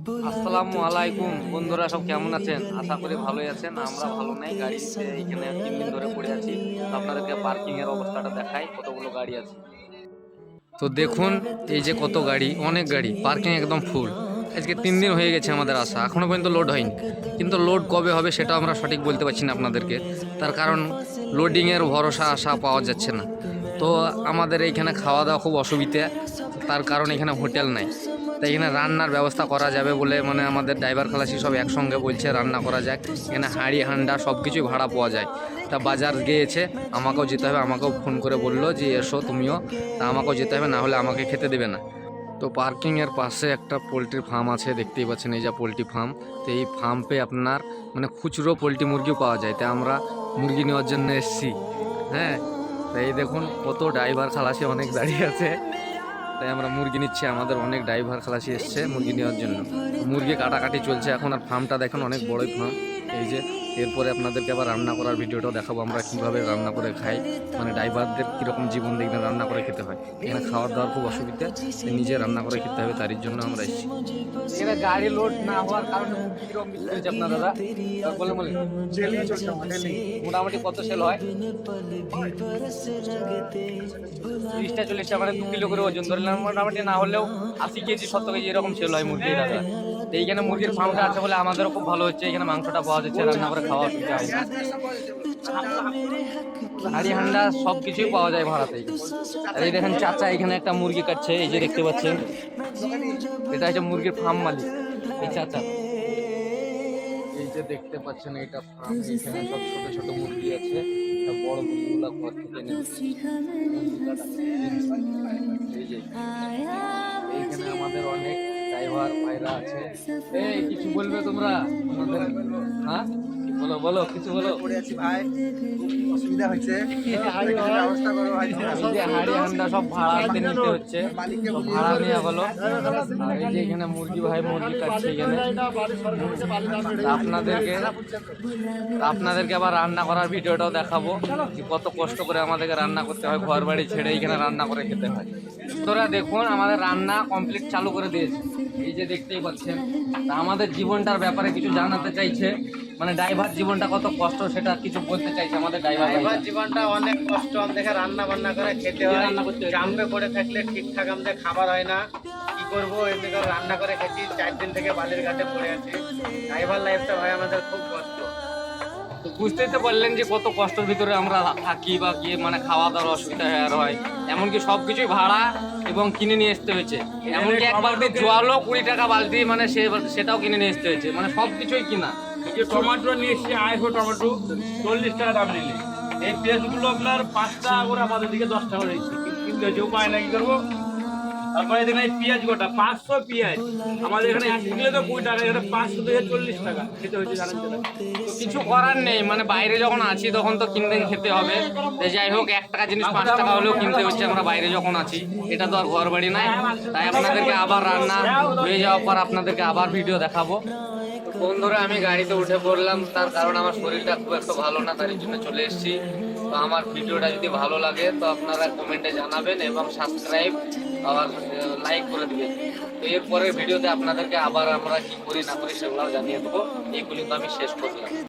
আসসালামু আলাইকুম বন্ধুরা, সব কেমন আছেন? আশা করি ভালোই আছেন। আমরা ভালো নাই, গাড়িতে এখানে 3 দিন ধরে পড়ে আছি। তো আপনাদেরকে পার্কিং এর অবস্থাটা দেখাই, কতগুলো গাড়ি আছে। তো দেখুন, এই যে কত গাড়ি, অনেক গাড়ি, পার্কিং একদম ফুল। আজকে 3 দিন হয়ে গেছে আমাদের আসা, এখনো পর্যন্ত লোড হয়নি। কিন্তু লোড কবে হবে সেটা আমরা সঠিক বলতে পারছি না আপনাদেরকে, তার কারণ লোডিংয়ের ভরসা আশা পাওয়া যাচ্ছে না। তো আমাদের এইখানে খাওয়া দাওয়া খুব অসুবিধা, তার কারণ এখানে হোটেল নাই। তাই এখানে রান্নার ব্যবস্থা করা যাবে বলে মানে আমাদের ড্রাইভার খালাসি সব একসঙ্গে বলছে রান্না করা যাক। এখানে হাঁড়ি হান্ডা সব কিছুই ভাড়া পাওয়া যায়। তা বাজার গিয়েছে, আমাকেও যেতে হবে, আমাকেও ফোন করে বললো যে এসো তুমিও। তা আমাকেও যেতে হবে, না হলে আমাকে খেতে দেবে না। তো পার্কিংয়ের পাশে একটা পোলট্রি ফার্ম আছে, দেখতেই পাচ্ছেন, এই যা পোলট্রি ফার্ম। তো এই ফার্মে আপনার মানে খুচরো পোলট্রি মুরগিও পাওয়া যায়। তাই আমরা মুরগি নেওয়ার জন্য এসেছি। হ্যাঁ, তাই এই দেখুন কত ড্রাইভার খালাসি অনেক দাঁড়িয়ে আছে। তাই আমরা মুরগি নিচ্ছি, আমাদের অনেক ড্রাইভার খালাসি এসছে মুরগি নেওয়ার জন্য। মুরগি কাটাকাটি চলছে এখন। আর ফার্মটা দেখুন অনেক বড়ই ফার্ম। এই যে এরপরে আপনাদেরকে আবার রান্না করার ভিডিওটাও দেখাবো, আমরা কীভাবে রান্না করে খাই, মানে ড্রাইভারদের কীরকম জীবন দেখবেন রান্না করে খেতে হয়। এখানে খাওয়ার দাওয়ার খুব অসুবিধা, নিজে রান্না করে খেতে হবে, তারই জন্য আমরা এসেছি। এখানে গাড়ি লোড না হওয়ার কারণে কীরকম বিক্রি হচ্ছে আপনার দাদা? বলে বলে মোটামুটি কত সেল হয়? 30টা 40টা, মানে 2 কিলো করে ওজন ধরলাম। মোটামুটি না হলেও 80 কেজি 70 কেজি এরকম সেল হয় মুরগি দাদা। তো এইখানে মুরগির ফার্মটা আছে বলে আমাদেরও খুব ভালো হচ্ছে। এখানে মাংসটা পাওয়া যাচ্ছে, রান্না করে খাওয়া অসুবিধা হয় না। হাঁড়ি হান্ডা সব কিছুই পাওয়া যায় ভাড়াতেই। আর এই দেখেন চাচা এখানে একটা মুরগি কাটছে, এই যে দেখতে পাচ্ছেন, এটা হচ্ছে মুরগির ফার্ম মালিক এই চাচা। এই যে দেখতে পাচ্ছেন এটা ফার্ম, এখানে সব ছোট ছোট মুরগি আছে। বড় মুরগিগুলা ঘর থেকে এনে এই যে এইখানে আমাদের অনেক ড্রাইভার ভাইরা আছে। এই কিছু বলবে তোমরা আমাদের? হ্যাঁ বলো বলো, কিছু বলো। ভাই অসুবিধা হয়েছে, ব্যবস্থা করো ভাই। এই যে হাঁড়ি হান্ডা সব ভাড়াতে নিতে হচ্ছে, সব ভাড়া নেওয়া হলো। আর এই যে এখানে মুরগি ভাই মুরগি কাটছে এখানে। আপনাদেরকে আবার রান্না করার ভিডিওটাও দেখাবো, যে কত কষ্ট করে আমাদেরকে রান্না করতে হয়, ঘর বাড়ি ছেড়ে এখানে রান্না করে খেতে হয়। তোরা দেখুন আমাদের রান্না কমপ্লিট চালু করে দিয়েছে, এই যে দেখতেই পাচ্ছেন। তা আমাদের জীবনটার ব্যাপারে কিছু জানাতে চাইছে, মানে ড্রাইভার জীবনটা কত কষ্ট সেটা কিছু বলতে চাইছে আমাদের ড্রাইভার জীবনটা অনেক কষ্ট। আমাদের রান্না বান্না করে খেতে হয়, জাম্পে পড়ে থাকলে ঠিকঠাক আমাদের খাবার হয় না। কি করবো, এদিকে রান্না করে খেয়েছি, 4 দিন থেকে বালির ঘাটে পড়ে আছি। ড্রাইভার লাইফটা ভাই আমাদের খুব কষ্ট। তো বুঝতেই তো পারলেন যে কত কষ্টের ভিতরে আমরা থাকি বা কি, মানে খাওয়া দাওয়ার অসুবিধা হয়। এমনকি সব কিছুই ভাড়া এবং কিনে নিয়ে আসতে হয়েছে। এমনকি এক বালতি জলও 20 টাকা বালতি, মানে সেটাও কিনে নিয়ে আসতে হয়েছে, মানে সব কিছুই কিনা। টমেটো নিয়ে এসছি, 250 টমেটো 40 টাকা দাম নিলে। এই পেঁয়াজগুলো আপনার 5 টাকা করে, আমাদের দিকে 10 টাকা রয়েছে, কিন্তু যে উপায় না, কি করবো। তারপরে দেখেন এই পেঁয়াজ গোটা 500 পেঁয়াজ, আমাদের এখানে 1 কিলো তো 20 টাকা, এখানে 500 থেকে 40 টাকা খেতে হয়েছে, জানেন তো। কিছু করার নেই, মানে বাইরে যখন আছি তখন তো কিনতে খেতে হবে। যাই হোক, 1 টাকা জিনিস 5 টাকা হলেও কিনতে হচ্ছে আমরা বাইরে যখন আছি। এটা তো আর ঘর বাড়ি নাই। তাই আপনাদেরকে আবার রান্না হয়ে যাওয়ার পর আপনাদেরকে আবার ভিডিও দেখাবো। বন্ধুরা আমি গাড়িতে উঠে পড়লাম, তার কারণ আমার শরীরটা খুব একটা ভালো না, তার জন্য চলে এসেছি। তো আমার ভিডিওটা যদি ভালো লাগে তো আপনারা কমেন্টে জানাবেন এবং সাবস্ক্রাইব আবার লাইক করে দিবেন। তো এরপরের ভিডিওতে আপনাদেরকে আবার আমরা কি করি না করি সেগুলো জানিয়ে দেবো। এইগুলি তো আমি শেষ করলাম।